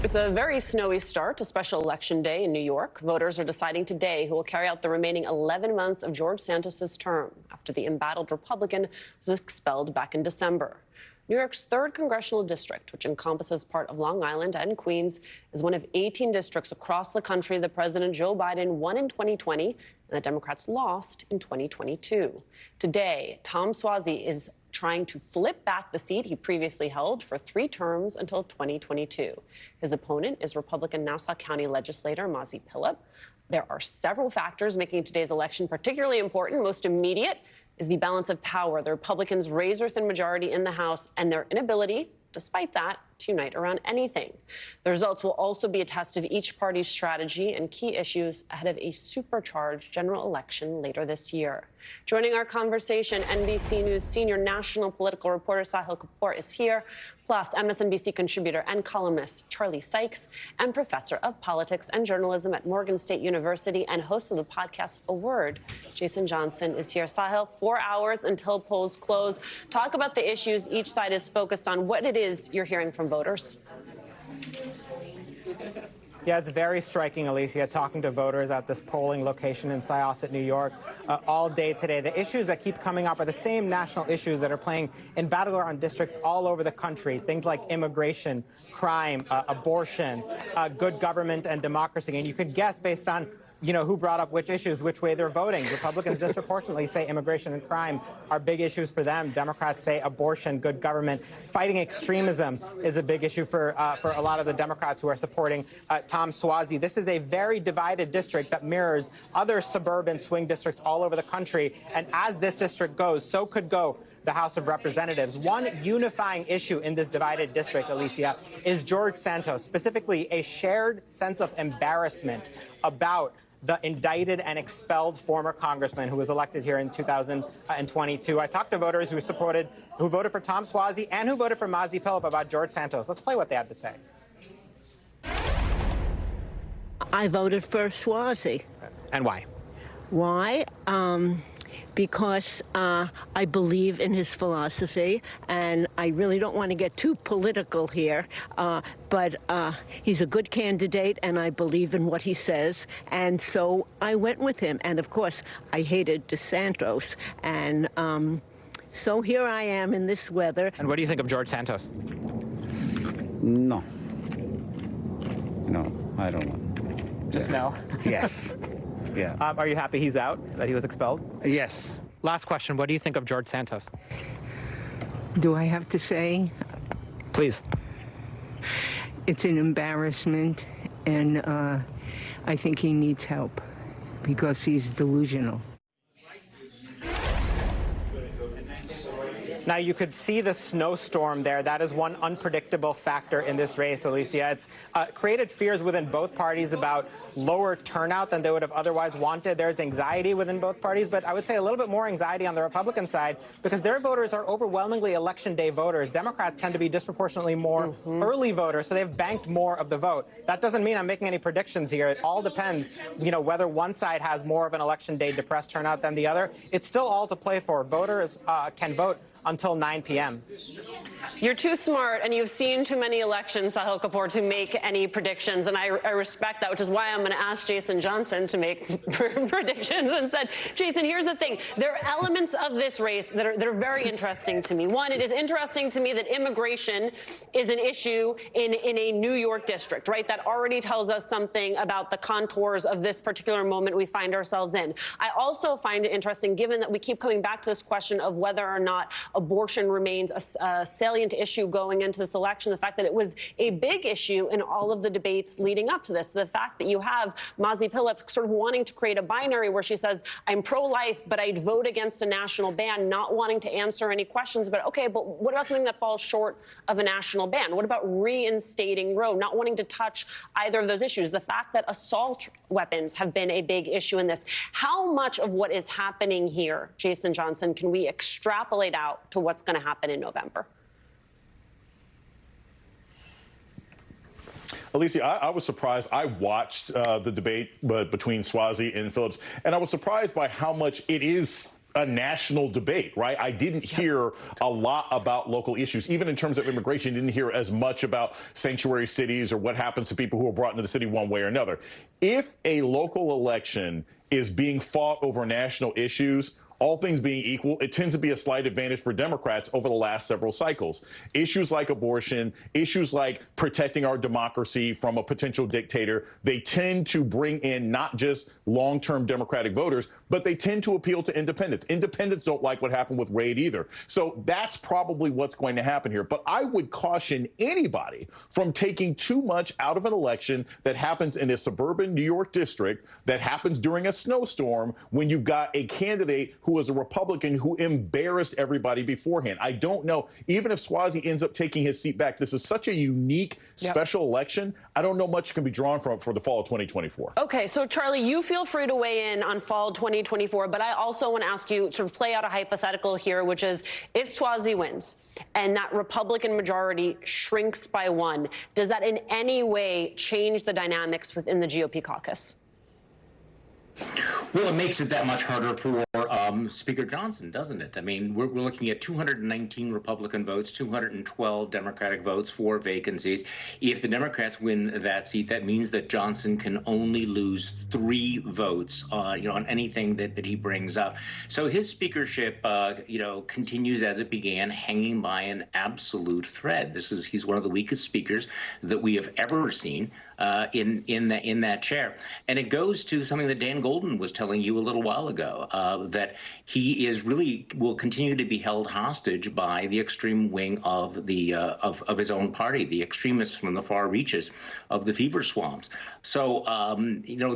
It's a very snowy start to special election day in New York. Voters are deciding today who will carry out the remaining 11 months of George Santos' term after the embattled Republican was expelled back in December. New York's 3rd congressional district, which encompasses part of Long Island and Queens, is one of 18 districts across the country that President Joe Biden won in 2020 and the Democrats lost in 2022. Today, Tom Suozzi is trying to flip back the seat he previously held for 3 terms until 2022. His opponent is Republican Nassau County legislator Mazi Pilip. There are several factors making today's election particularly important. Most immediate is the balance of power, the Republicans' razor-thin majority in the House, and their inability, despite that, to unite around anything. The results will also be a test of each party's strategy and key issues ahead of a supercharged general election later this year. Joining our conversation, NBC News senior national political reporter Sahil Kapoor is here, plus MSNBC contributor and columnist Charlie Sykes, and professor of politics and journalism at Morgan State University and host of the podcast A Word, Jason Johnson, is here. Sahil, 4 hours until polls close. Talk about the issues each side is focused on, what it is you're hearing from voters. Yeah, it's very striking, Alicia, talking to voters at this polling location in Syosset, New York, all day today. The issues that keep coming up are the same national issues that are playing in battleground districts all over the country. Things like immigration, crime, abortion, good government and democracy. And you could guess based on, who brought up which issues, which way they're voting. Republicans disproportionately say immigration and crime are big issues for them. Democrats say abortion, good government. Fighting extremism is a big issue for a lot of the Democrats who are supporting Tom Suozzi. This is a very divided district that mirrors other suburban swing districts all over the country. And as this district goes, so could go the House of Representatives. One unifying issue in this divided district, Alicia, is George Santos, specifically a shared sense of embarrassment about the indicted and expelled former congressman who was elected here in 2022. I talked to voters who voted for Tom Suozzi and who voted for Mazi Pilip about George Santos. Let's play what they had to say. I voted for Suozzi. And why? Why? Because I believe in his philosophy, and I really don't want to get too political here, but he's a good candidate, and I believe in what he says, and so I went with him. And, of course, I hated DeSantos, and so here I am in this weather. And what do you think of George Santos? No, I don't know. Just no? Yes. Yeah. Are you happy he's out, that he was expelled? Yes. Last question. What do you think of George Santos? Do I have to say? Please. It's an embarrassment, and I think he needs help because he's delusional. Now, you could see the snowstorm there. That is one unpredictable factor in this race, Alicia. It's created fears within both parties about lower turnout than they would have otherwise wanted. There's anxiety within both parties, but I would say a little bit more anxiety on the Republican side because their voters are overwhelmingly election day voters. Democrats tend to be disproportionately more early voters, so they've banked more of the vote. That doesn't mean I'm making any predictions here. It all depends, whether one side has more of an election day depressed turnout than the other. It's still all to play for. Voters can vote until 9 p.m. You're too smart, and you've seen too many elections, Sahil Kapoor, to make any predictions, and I respect that, which is why I'm going to ask Jason Johnson to make predictions instead. Jason, here's the thing. There are elements of this race that are very interesting to me. One, it is interesting to me that immigration is an issue in a New York district, right? That already tells us something about the contours of this particular moment we find ourselves in. I also find it interesting, given that we keep coming back to this question of whether or not abortion remains a salient issue going into this election, the fact that it was a big issue in all of the debates leading up to this, the fact that you have Mazi Pilip sort of wanting to create a binary where she says, I'm pro-life, but I'd vote against a national ban, not wanting to answer any questions about, okay, but what about something that falls short of a national ban? What about reinstating Roe, not wanting to touch either of those issues? The fact that assault weapons have been a big issue in this. How much of what is happening here, Jason Johnson, can we extrapolate out to what's going to happen in November? Alicia, I was surprised. I watched the debate between Suozzi and Phillips, and I was surprised by how much it is a national debate, right? I didn't hear a lot about local issues. Even in terms of immigration, didn't hear as much about sanctuary cities or what happens to people who are brought into the city one way or another. If a local election is being fought over national issues, all things being equal, it tends to be a slight advantage for Democrats over the last several cycles. Issues like abortion, issues like protecting our democracy from a potential dictator, they tend to bring in not just long-term Democratic voters, but they tend to appeal to independents. Independents don't like what happened with Wade either. So that's probably what's going to happen here. But I would caution anybody from taking too much out of an election that happens in a suburban New York district, that happens during a snowstorm, when you've got a candidate who is a Republican who embarrassed everybody beforehand. I don't know, even if Swazi ends up taking his seat back, this is such a unique, special election. I don't know much can be drawn from for the fall of 2024. Okay, so Charlie, you feel free to weigh in on fall 2024, but I also want to ask you, sort of play out a hypothetical here, which is if Swazi wins and that Republican majority shrinks by one, does that in any way change the dynamics within the GOP caucus? Well, it makes it that much harder for Speaker Johnson, doesn't it? I mean, we're looking at 219 Republican votes, 212 Democratic votes, 4 vacancies. If the Democrats win that seat, that means that Johnson can only lose 3 votes, on anything that he brings up. So his speakership, continues as it began, hanging by an absolute thread. He's one of the weakest speakers that we have ever seen in that chair. And it goes to something that Dan Golden was telling you a little while ago, that he will continue to be held hostage by the extreme wing of the of his own party, the extremists from the far reaches of the fever swamps. So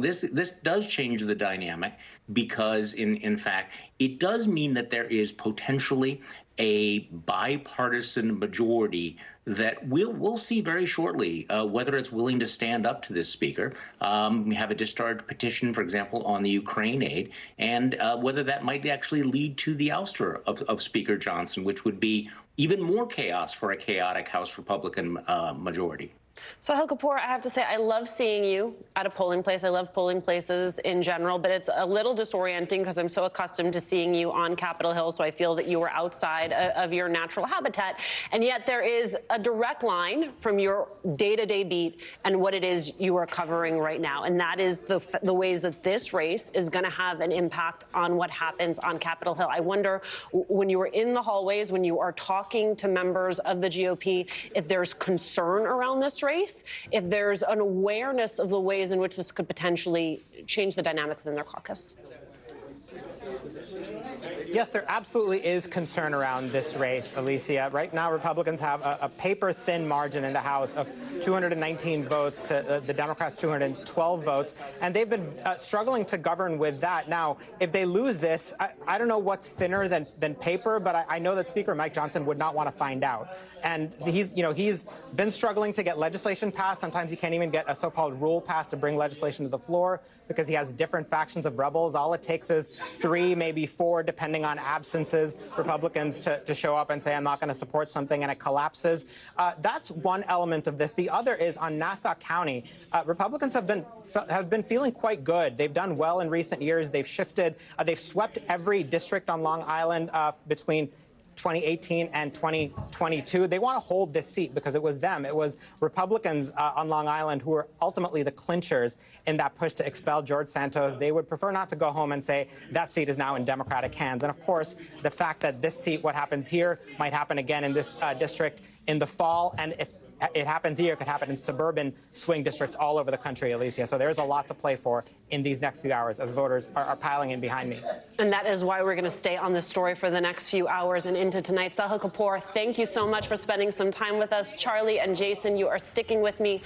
this does change the dynamic, because in fact it does mean that there is potentially a bipartisan majority that we'll see very shortly, whether it's willing to stand up to this speaker. We have a discharge petition, for example, on the Ukraine aid, and whether that might actually lead to the ouster of Speaker Johnson, which would be even more chaos for a chaotic House Republican majority. Sahil Kapoor, I have to say, I love seeing you at a polling place. I love polling places in general, but it's a little disorienting because I'm so accustomed to seeing you on Capitol Hill, so I feel that you are outside of your natural habitat. And yet there is a direct line from your day-to-day beat and what it is you are covering right now. And that is the ways that this race is going to have an impact on what happens on Capitol Hill. I wonder, when you are in the hallways, when you are talking to members of the GOP, if there's concern around this race, if there's an awareness of the ways in which this could potentially change the dynamic within their caucus. Yes, there absolutely is concern around this race, Alicia. Right now, Republicans have a paper-thin margin in the House of 219 votes to the Democrats' 212 votes, and they've been struggling to govern with that. Now, if they lose this, I don't know what's thinner than paper, but I know that Speaker Mike Johnson would not want to find out. And he's been struggling to get legislation passed. Sometimes he can't even get a so-called rule passed to bring legislation to the floor because he has different factions of rebels. All it takes is 3, maybe 4, depending on absences, Republicans to show up and say, I'm not going to support something, and it collapses. That's one element of this. The other is on Nassau County. Republicans have been feeling quite good. They've done well in recent years. They've shifted. They've swept every district on Long Island between 2018 and 2022. They want to hold this seat because it was them. It was Republicans on Long Island who were ultimately the clinchers in that push to expel George Santos. They would prefer not to go home and say that seat is now in Democratic hands. And of course, the fact that this seat, what happens here, might happen again in this district in the fall. And if it happens here, it could happen in suburban swing districts all over the country, Alicia. So there's a lot to play for in these next few hours as voters are piling in behind me. And that is why we're going to stay on this story for the next few hours and into tonight. Sahil Kapoor, thank you so much for spending some time with us. Charlie and Jason, you are sticking with me